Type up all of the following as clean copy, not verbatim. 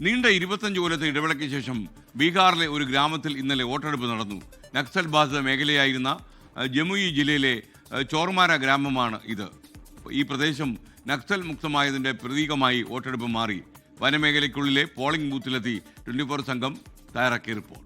നീണ്ട 25 കൊല്ലത്തെ ഇടവേളയ്ക്ക് ശേഷം ബീഹാറിലെ ഒരു ഗ്രാമത്തിൽ ഇന്നലെ വോട്ടെടുപ്പ് നടന്നു. നക്സൽ ബാധിത മേഖലയായിരുന്ന ജമുയി ജില്ലയിലെ ചോർമാര ഗ്രാമമാണ് ഇത്. ഈ പ്രദേശം നക്സൽ മുക്തമായതിൻ്റെ പ്രതീകമായി വോട്ടെടുപ്പ് മാറി. വനമേഖലയ്ക്കുള്ളിലെ പോളിംഗ് ബൂത്തിലെത്തി 24 സംഘം തയ്യാറാക്കിയ റിപ്പോർട്ട്.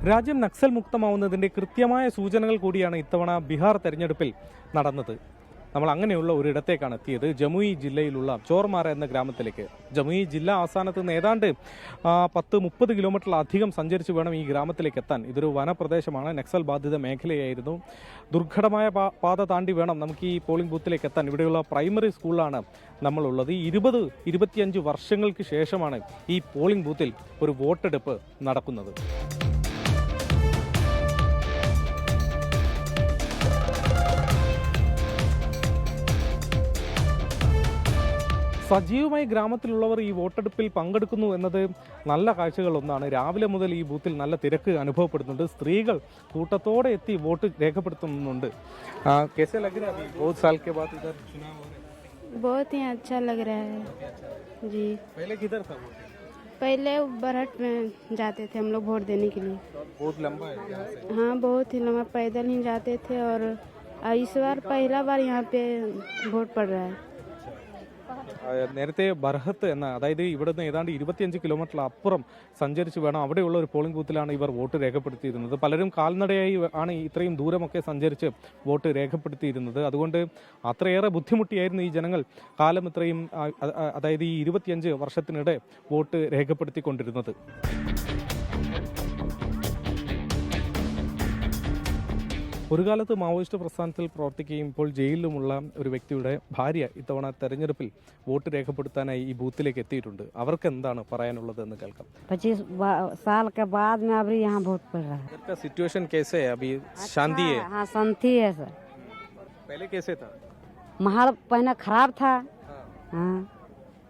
രാജ്യം നക്സൽ മുക്തമാവുന്നതിൻ്റെ കൃത്യമായ സൂചനകൾ കൂടിയാണ് ഇത്തവണ ബീഹാർ തെരഞ്ഞെടുപ്പിൽ നടന്നത്. നമ്മൾ അങ്ങനെയുള്ള ഒരിടത്തേക്കാണ് എത്തിയത്, ജമുയി ജില്ലയിലുള്ള ചോർമാര എന്ന ഗ്രാമത്തിലേക്ക്. ജമുയി ജില്ല ആസ്ഥാനത്ത് നിന്ന് ഏതാണ്ട് 10-30 കിലോമീറ്ററിലധികം സഞ്ചരിച്ച് വേണം ഈ ഗ്രാമത്തിലേക്ക് എത്താൻ. ഇതൊരു വനപ്രദേശമാണ്, നക്സൽ ബാധിത മേഖലയായിരുന്നു. ദുർഘടമായ പാത താണ്ടി വേണം നമുക്ക് ഈ പോളിംഗ് ബൂത്തിലേക്ക് എത്താൻ. ഇവിടെയുള്ള പ്രൈമറി സ്കൂളിലാണ് നമ്മളുള്ളത്. 20-25 വർഷങ്ങൾക്ക് ശേഷമാണ് ഈ പോളിംഗ് ബൂത്തിൽ ഒരു വോട്ടെടുപ്പ് നടക്കുന്നത്. സജീവമായി ഗ്രാമത്തിലുള്ളവർ ഈ വോട്ടെടുപ്പിൽ പങ്കെടുക്കുന്നു എന്നത് നല്ല കാഴ്ചകളൊന്നാണ്. രാവിലെ മുതൽ ഈ ബൂത്തിൽ നല്ല തിരക്ക് അനുഭവപ്പെടുന്നുണ്ട്. സ്ത്രീകൾ കൂട്ടത്തോടെ എത്തി വോട്ട് രേഖപ്പെടുത്തുന്നുണ്ട്. बहुत ही अच्छा लग रहा है जी। पहले बरहट में जाते थे हम लोग वोट देने के लिए। बहुत लंबा है यहाँ से? हाँ, बहुत ही लंबा, पैदल ही जाते थे और इस बार पहला बार यहाँ पे वोट पड़ रहा है। നേരത്തെ ബർഹത്ത് എന്ന, അതായത് ഇവിടുന്ന് ഏതാണ്ട് 25 കിലോമീറ്റർ അപ്പുറം സഞ്ചരിച്ച് വേണം അവിടെയുള്ള ഒരു പോളിംഗ് ബൂത്തിലാണ് ഇവർ വോട്ട് രേഖപ്പെടുത്തിയിരുന്നത്. പലരും കാൽനടയായി ആണ് ഇത്രയും ദൂരമൊക്കെ സഞ്ചരിച്ച് വോട്ട് രേഖപ്പെടുത്തിയിരുന്നത്. അതുകൊണ്ട് അത്രയേറെ ബുദ്ധിമുട്ടിയായിരുന്നു ഈ ജനങ്ങൾ കാലം ഇത്രയും, അതായത് ഈ 25 വർഷത്തിനിടെ വോട്ട് രേഖപ്പെടുത്തിക്കൊണ്ടിരുന്നത്. ഒരു കാലത്ത് മാവോയിസ്റ്റ് പ്രസ്ഥാനത്തിൽ പ്രവർത്തിക്കുകയും ഇപ്പോൾ ജയിലിലുമുള്ള ഒരു വ്യക്തിയുടെ ഭാര്യ ഇത്തവണ തെരഞ്ഞെടുപ്പിൽ വോട്ട് രേഖപ്പെടുത്താനായി ഈ ബൂത്തിലേക്ക് എത്തിയിട്ടുണ്ട്. അവർക്ക് എന്താണ് പറയാനുള്ളത് എന്ന് കേൾക്കാം. 25 साल के बाद में अभी यहाँ वोट पड़ रहा है। इधर का सिचुएशन कैसे है अभी? शांति है? हाँ, शांति है सर। पहले कैसे था? माहौल पहले खराब था। हाँ,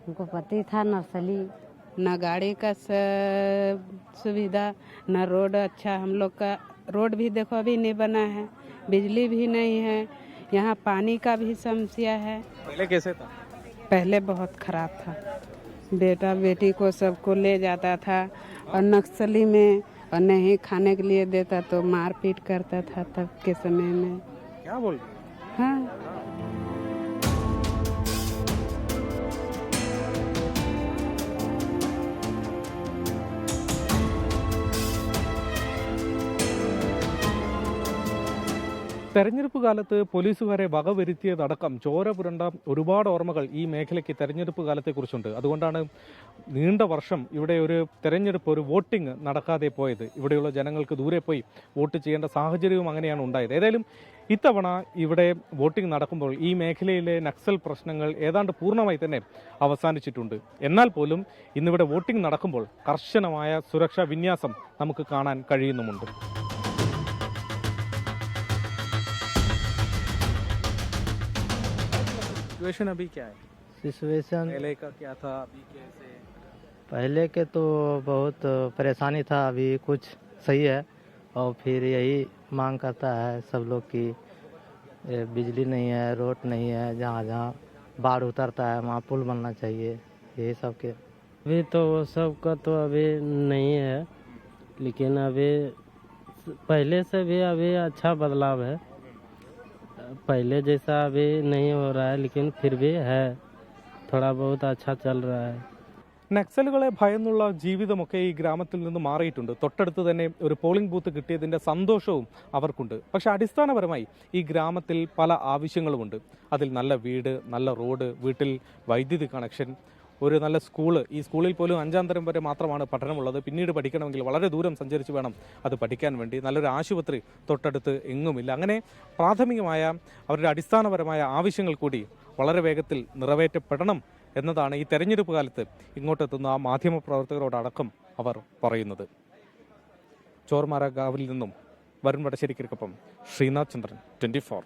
उनको पति था नक्सली। न गाड़ी का सुविधा, न रोड अच्छा। हम लोग का रोड भी देखो अभी नहीं बना है, बिजली भी नहीं है, यहाँ पानी का भी समस्या है। पहले कैसे था? पहले बहुत खराब था। बेटा बेटी को सबको ले जाता था और नक्सली में, और नहीं खाने के लिए देता तो मारपीट करता था तब के समय में। क्या बोल रहे? हाँ, തെരഞ്ഞെടുപ്പ് കാലത്ത് പോലീസുകാരെ വകവരുത്തിയതടക്കം ചോര പുരണ്ട ഒരുപാട് ഓർമ്മകൾ ഈ മേഖലയ്ക്ക് തെരഞ്ഞെടുപ്പ് കാലത്തെക്കുറിച്ചുണ്ട്. അതുകൊണ്ടാണ് നീണ്ട വർഷം ഇവിടെ ഒരു തെരഞ്ഞെടുപ്പ്, ഒരു വോട്ടിംഗ് നടക്കാതെ പോയത്. ഇവിടെയുള്ള ജനങ്ങൾക്ക് ദൂരെ പോയി വോട്ട് ചെയ്യേണ്ട സാഹചര്യവും അങ്ങനെയാണ് ഉണ്ടായത്. ഏതായാലും ഇത്തവണ ഇവിടെ വോട്ടിംഗ് നടക്കുമ്പോൾ ഈ മേഖലയിലെ നക്സൽ പ്രശ്നങ്ങൾ ഏതാണ്ട് പൂർണ്ണമായി തന്നെ അവസാനിച്ചിട്ടുണ്ട്. എന്നാൽ പോലും ഇന്നിവിടെ വോട്ടിംഗ് നടക്കുമ്പോൾ കർശനമായ സുരക്ഷാ വിന്യാസം നമുക്ക് കാണാൻ കഴിയുന്നുമുണ്ട്. सिचुएशन अभी क्या है? सिचुएशन पहले का क्या था, अभी कैसे? पहले के तो बहुत परेशानी था, अभी कुछ सही है। और फिर यही मांग करता है सब लोग कि बिजली नहीं है, रोड नहीं है, जहाँ जहाँ बाढ़ उतरता है वहाँ पुल बनना चाहिए, यही सब के। अभी तो वो सब का तो अभी नहीं है, लेकिन अभी पहले से भी अभी अच्छा बदलाव है। पहले जैसा अभी नहीं हो रहा है, लेकिन फिर भी है, थोड़ा बहुत अच्छा चल रहा है। നക്സലുകളെ ഭയന്നുള്ള ജീവിതമൊക്കെ ഈ ഗ്രാമത്തിൽ നിന്ന് മാറിയിട്ടുണ്ട്. തൊട്ടടുത്ത് തന്നെ ഒരു പോളിംഗ് ബൂത്ത് കിട്ടിയതിൻ്റെ സന്തോഷവും അവർക്കുണ്ട്. പക്ഷേ അടിസ്ഥാനപരമായി ഈ ഗ്രാമത്തിൽ പല ആവശ്യങ്ങളുമുണ്ട്. അതിൽ നല്ല വീട്, നല്ല റോഡ്, വീട്ടിൽ വൈദ്യുതി കണക്ഷൻ, ഒരു നല്ല സ്കൂള്. ഈ സ്കൂളിൽ പോലും 5ാം തരം വരെ മാത്രമാണ് പഠനമുള്ളത്. പിന്നീട് പഠിക്കണമെങ്കിൽ വളരെ ദൂരം സഞ്ചരിച്ച് വേണം അത് പഠിക്കാൻ വേണ്ടി. നല്ലൊരു ആശുപത്രി തൊട്ടടുത്ത് എങ്ങുമില്ല. അങ്ങനെ പ്രാഥമികമായ അവരുടെ അടിസ്ഥാനപരമായ ആവശ്യങ്ങൾ കൂടി വളരെ വേഗത്തിൽ നിറവേറ്റപ്പെടണം എന്നതാണ് ഈ തെരഞ്ഞെടുപ്പ് കാലത്ത് ഇങ്ങോട്ടെത്തുന്ന മാധ്യമപ്രവർത്തകരോടടക്കം അവർ പറയുന്നത്. ചോർമാര ഗാവിൽ നിന്നും വരുൺ വടശ്ശേരിക്കൊപ്പം ശ്രീനാഥ് ചന്ദ്രൻ, 24.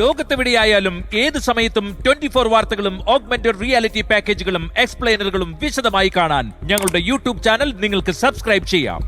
ലോകത്തെവിടെയായാലും ഏത് സമയത്തും 24 വാർത്തകളും ഓഗ്മെന്റഡ് റിയാലിറ്റി പാക്കേജുകളും എക്സ്പ്ലെയിനറുകളും വിശദമായി കാണാൻ ഞങ്ങളുടെ യൂട്യൂബ് ചാനൽ നിങ്ങൾക്ക് സബ്സ്ക്രൈബ് ചെയ്യാം.